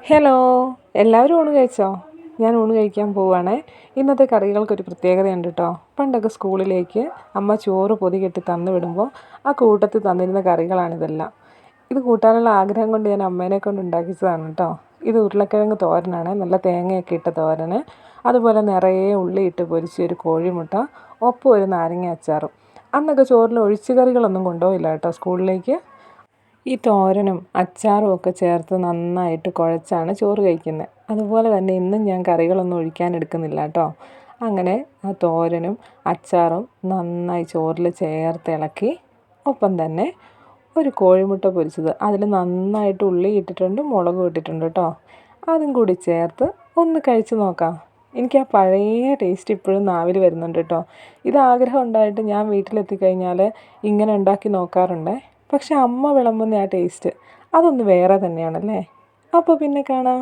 Hello, എല്ലാവരും ഊണ് കഴിച്ചോ? ഞാൻ ഊണ് കഴിക്കാൻ പോവുകയാണേ. ഇന്നത്തെ കറികൾക്കൊരു പ്രത്യേകതയുണ്ട് കേട്ടോ. പണ്ടൊക്കെ സ്കൂളിലേക്ക് അമ്മ ചോറ് പൊതി കെട്ടി തന്നു വിടുമ്പോൾ ആ കൂട്ടത്തിൽ തന്നിരുന്ന കറികളാണിതെല്ലാം. ഇത് കൂട്ടാനുള്ള ആഗ്രഹം കൊണ്ട് ഞാൻ അമ്മേനെ കൊണ്ട് ഉണ്ടാക്കിച്ചതാണ് കേട്ടോ. ഇത് ഉരുളക്കിഴങ്ങ് തോരനാണ്, നല്ല തേങ്ങയൊക്കെ ഇട്ട തോരന്. അതുപോലെ നിറയെ ഉള്ളിയിട്ട് പൊരിച്ച ഒരു കോഴിമുട്ട, ഒപ്പം ഒരു നാരങ്ങ അച്ചാറും. അന്നൊക്കെ ചോറിൽ ഒഴിച്ചുകറികളൊന്നും കൊണ്ടുപോയില്ല കേട്ടോ സ്കൂളിലേക്ക്. ഈ തോരനും അച്ചാറും ഒക്കെ ചേർത്ത് നന്നായിട്ട് കുഴച്ചാണ് ചോറ് കഴിക്കുന്നത്. അതുപോലെ തന്നെ ഇന്നും ഞാൻ കറികളൊന്നും ഒഴിക്കാനെടുക്കുന്നില്ല കേട്ടോ. അങ്ങനെ ആ തോരനും അച്ചാറും നന്നായി ചോറിൽ ചേർത്ത് ഇളക്കി, ഒപ്പം തന്നെ ഒരു കോഴിമുട്ട പൊരിച്ചത്, അതിൽ നന്നായിട്ട് ഉള്ളി ഇട്ടിട്ടുണ്ട്, മുളകും ഇട്ടിട്ടുണ്ട് കേട്ടോ. അതും കൂടി ചേർത്ത് ഒന്ന് കഴിച്ച് നോക്കാം. എനിക്ക് ആ പഴയ ടേസ്റ്റ് ഇപ്പോഴും നാവിൽ വരുന്നുണ്ട് കേട്ടോ. ഇത് ആഗ്രഹം ഉണ്ടായിട്ട് ഞാൻ വീട്ടിലെത്തിക്കഴിഞ്ഞാൽ ഇങ്ങനെ ഉണ്ടാക്കി നോക്കാറുണ്ട്. പക്ഷെ അമ്മ വിളമ്പുന്ന ആ ടേസ്റ്റ് അതൊന്ന് വേറെ തന്നെയാണല്ലേ. അപ്പോൾ പിന്നെ കാണാം.